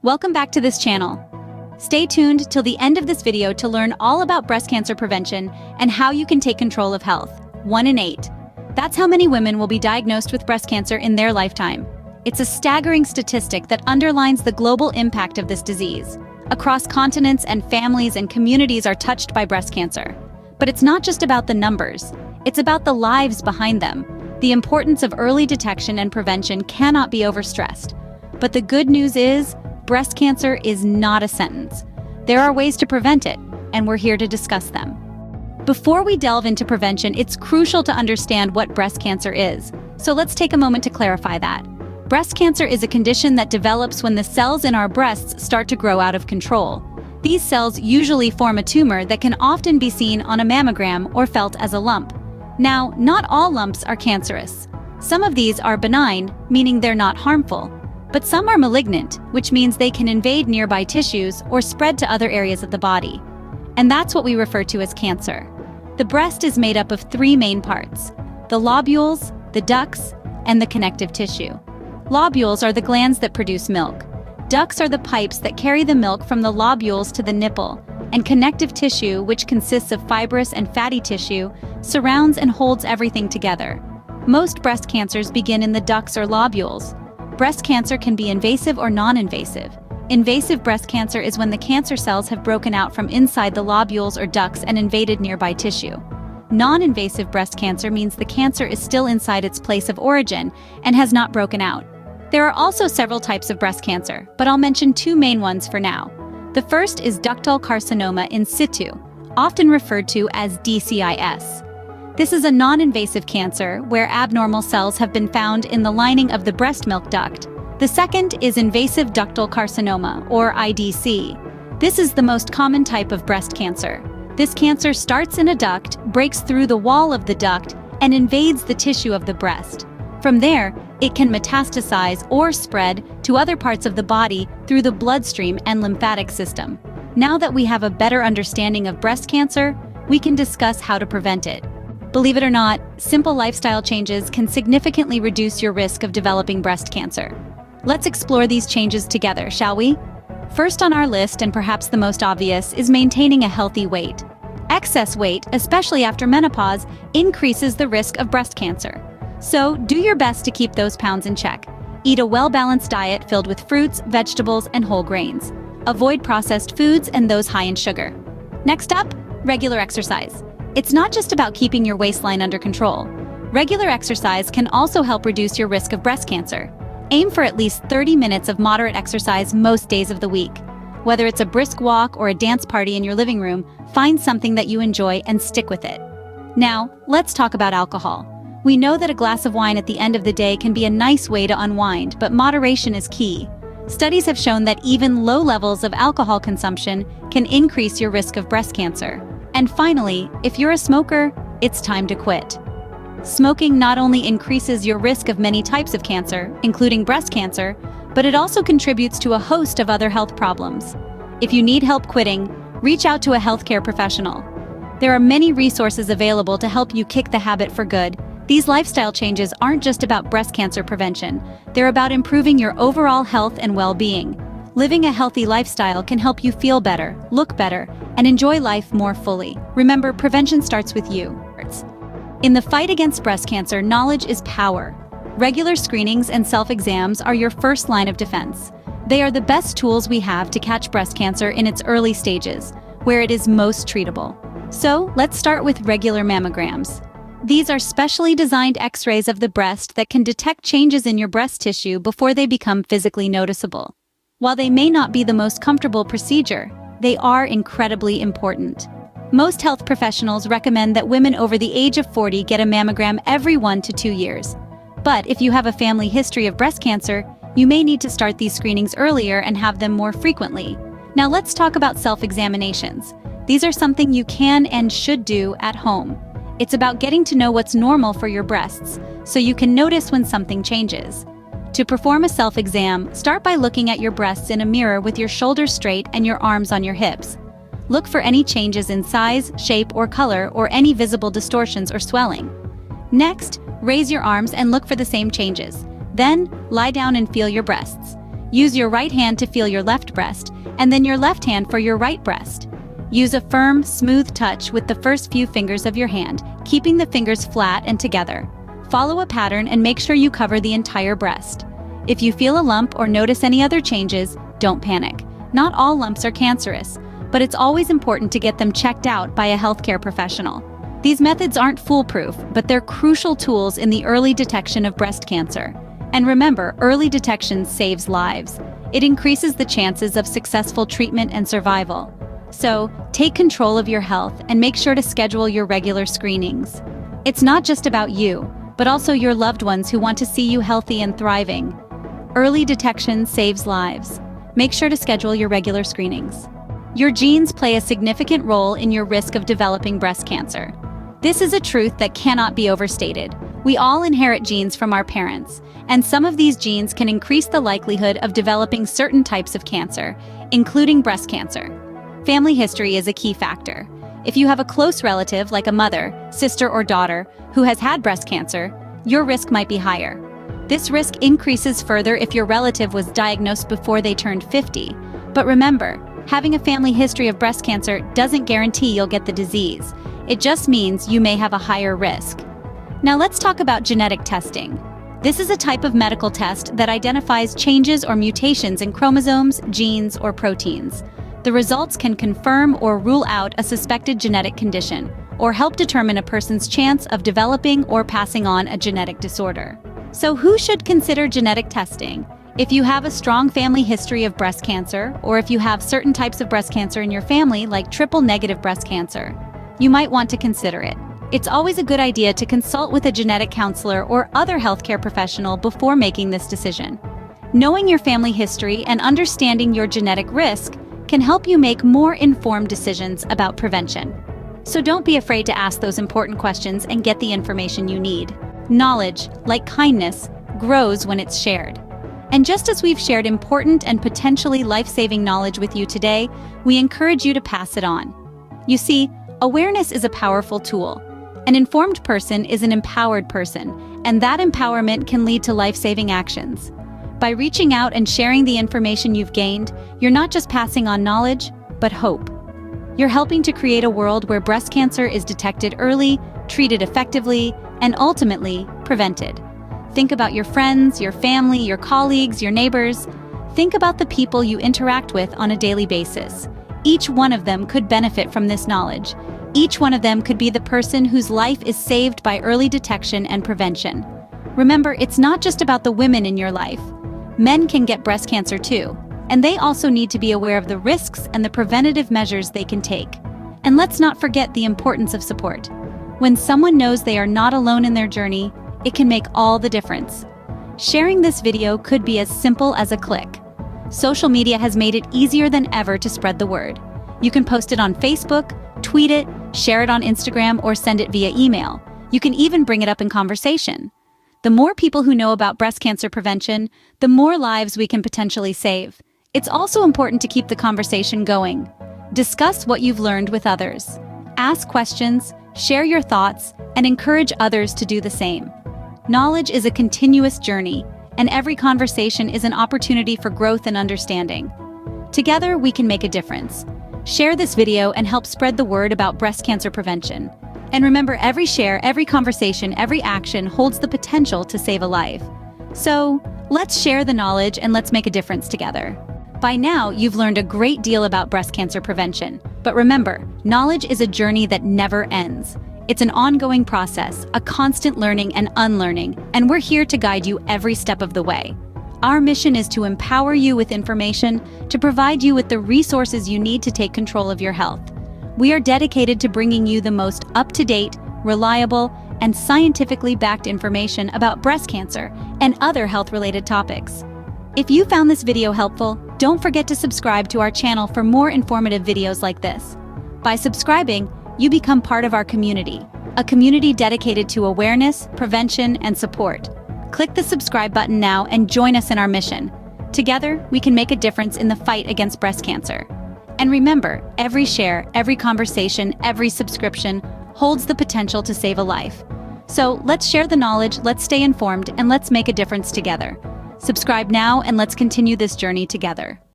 Welcome back to this channel. Stay tuned till the end of this video to learn all about breast cancer prevention and how you can take control of health. 1 in 8. That's how many women will be diagnosed with breast cancer in their lifetime. It's a staggering statistic that underlines the global impact of this disease. Across continents and families and communities are touched by breast cancer. But it's not just about the numbers. It's about the lives behind them. The importance of early detection and prevention cannot be overstressed. But the good news is, breast cancer is not a sentence. There are ways to prevent it, and we're here to discuss them. Before we delve into prevention, it's crucial to understand what breast cancer is. So let's take a moment to clarify that. Breast cancer is a condition that develops when the cells in our breasts start to grow out of control. These cells usually form a tumor that can often be seen on a mammogram or felt as a lump. Now, not all lumps are cancerous. Some of these are benign, meaning they're not harmful. But some are malignant, which means they can invade nearby tissues or spread to other areas of the body. And that's what we refer to as cancer. The breast is made up of 3 main parts: the lobules, the ducts, and the connective tissue. Lobules are the glands that produce milk. Ducts are the pipes that carry the milk from the lobules to the nipple, and connective tissue, which consists of fibrous and fatty tissue, surrounds and holds everything together. Most breast cancers begin in the ducts or lobules. Breast cancer can be invasive or non-invasive. Invasive breast cancer is when the cancer cells have broken out from inside the lobules or ducts and invaded nearby tissue. Non-invasive breast cancer means the cancer is still inside its place of origin and has not broken out. There are also several types of breast cancer, but I'll mention 2 main ones for now. The first is ductal carcinoma in situ, often referred to as DCIS. This is a non-invasive cancer where abnormal cells have been found in the lining of the breast milk duct. The second is invasive ductal carcinoma, or IDC. This is the most common type of breast cancer. This cancer starts in a duct, breaks through the wall of the duct, and invades the tissue of the breast. From there, it can metastasize or spread to other parts of the body through the bloodstream and lymphatic system. Now that we have a better understanding of breast cancer, we can discuss how to prevent it. Believe it or not, simple lifestyle changes can significantly reduce your risk of developing breast cancer. Let's explore these changes together, shall we? First on our list, and perhaps the most obvious, is maintaining a healthy weight. Excess weight, especially after menopause, increases the risk of breast cancer. So, do your best to keep those pounds in check. Eat a well-balanced diet filled with fruits, vegetables, and whole grains. Avoid processed foods and those high in sugar. Next up, regular exercise. It's not just about keeping your waistline under control. Regular exercise can also help reduce your risk of breast cancer. Aim for at least 30 minutes of moderate exercise most days of the week. Whether it's a brisk walk or a dance party in your living room, find something that you enjoy and stick with it. Now, let's talk about alcohol. We know that a glass of wine at the end of the day can be a nice way to unwind, but moderation is key. Studies have shown that even low levels of alcohol consumption can increase your risk of breast cancer. And finally, if you're a smoker, it's time to quit. Smoking not only increases your risk of many types of cancer, including breast cancer, but it also contributes to a host of other health problems. If you need help quitting, reach out to a healthcare professional. There are many resources available to help you kick the habit for good. These lifestyle changes aren't just about breast cancer prevention. They're about improving your overall health and well-being. Living a healthy lifestyle can help you feel better, look better, and enjoy life more fully. Remember, prevention starts with you. In the fight against breast cancer, knowledge is power. Regular screenings and self-exams are your first line of defense. They are the best tools we have to catch breast cancer in its early stages, where it is most treatable. So, let's start with regular mammograms. These are specially designed X-rays of the breast that can detect changes in your breast tissue before they become physically noticeable. While they may not be the most comfortable procedure, they are incredibly important. Most health professionals recommend that women over the age of 40 get a mammogram every 1 to 2 years. But if you have a family history of breast cancer, you may need to start these screenings earlier and have them more frequently. Now let's talk about self-examinations. These are something you can and should do at home. It's about getting to know what's normal for your breasts, so you can notice when something changes. To perform a self-exam, start by looking at your breasts in a mirror with your shoulders straight and your arms on your hips. Look for any changes in size, shape, or color, or any visible distortions or swelling. Next, raise your arms and look for the same changes. Then, lie down and feel your breasts. Use your right hand to feel your left breast, and then your left hand for your right breast. Use a firm, smooth touch with the first few fingers of your hand, keeping the fingers flat and together. Follow a pattern and make sure you cover the entire breast. If you feel a lump or notice any other changes, don't panic. Not all lumps are cancerous, but it's always important to get them checked out by a healthcare professional. These methods aren't foolproof, but they're crucial tools in the early detection of breast cancer. And remember, early detection saves lives. It increases the chances of successful treatment and survival. So, take control of your health and make sure to schedule your regular screenings. It's not just about you, but also your loved ones who want to see you healthy and thriving. Early detection saves lives. Make sure to schedule your regular screenings. Your genes play a significant role in your risk of developing breast cancer. This is a truth that cannot be overstated. We all inherit genes from our parents, and some of these genes can increase the likelihood of developing certain types of cancer, including breast cancer. Family history is a key factor. If you have a close relative like a mother, sister, or daughter who has had breast cancer, your risk might be higher. This risk increases further if your relative was diagnosed before they turned 50. But remember, having a family history of breast cancer doesn't guarantee you'll get the disease. It just means you may have a higher risk. Now let's talk about genetic testing. This is a type of medical test that identifies changes or mutations in chromosomes, genes, or proteins. The results can confirm or rule out a suspected genetic condition, or help determine a person's chance of developing or passing on a genetic disorder. So who should consider genetic testing? If you have a strong family history of breast cancer, or if you have certain types of breast cancer in your family, like triple-negative breast cancer, you might want to consider it. It's always a good idea to consult with a genetic counselor or other healthcare professional before making this decision. Knowing your family history and understanding your genetic risk can help you make more informed decisions about prevention. So don't be afraid to ask those important questions and get the information you need. Knowledge, like kindness, grows when it's shared. And just as we've shared important and potentially life-saving knowledge with you today, we encourage you to pass it on. You see, awareness is a powerful tool. An informed person is an empowered person, and that empowerment can lead to life-saving actions. By reaching out and sharing the information you've gained, you're not just passing on knowledge, but hope. You're helping to create a world where breast cancer is detected early, treated effectively, and ultimately prevented. Think about your friends, your family, your colleagues, your neighbors. Think about the people you interact with on a daily basis. Each one of them could benefit from this knowledge. Each one of them could be the person whose life is saved by early detection and prevention. Remember, it's not just about the women in your life. Men can get breast cancer too, and they also need to be aware of the risks and the preventative measures they can take. And let's not forget the importance of support. When someone knows they are not alone in their journey, it can make all the difference. Sharing this video could be as simple as a click. Social media has made it easier than ever to spread the word. You can post it on Facebook, tweet it, share it on Instagram, or send it via email. You can even bring it up in conversation. The more people who know about breast cancer prevention, the more lives we can potentially save. It's also important to keep the conversation going. Discuss what you've learned with others. Ask questions, share your thoughts, and encourage others to do the same. Knowledge is a continuous journey, and every conversation is an opportunity for growth and understanding. Together, we can make a difference. Share this video and help spread the word about breast cancer prevention. And remember, every share, every conversation, every action holds the potential to save a life. So, let's share the knowledge and let's make a difference together. By now, you've learned a great deal about breast cancer prevention. But remember, knowledge is a journey that never ends. It's an ongoing process, a constant learning and unlearning, and we're here to guide you every step of the way. Our mission is to empower you with information, to provide you with the resources you need to take control of your health. We are dedicated to bringing you the most up-to-date, reliable, and scientifically backed information about breast cancer and other health-related topics. If you found this video helpful, don't forget to subscribe to our channel for more informative videos like this. By subscribing, you become part of our community, a community dedicated to awareness, prevention, and support. Click the subscribe button now and join us in our mission. Together, we can make a difference in the fight against breast cancer. And remember, every share, every conversation, every subscription holds the potential to save a life. So let's share the knowledge, let's stay informed, and let's make a difference together. Subscribe now and let's continue this journey together.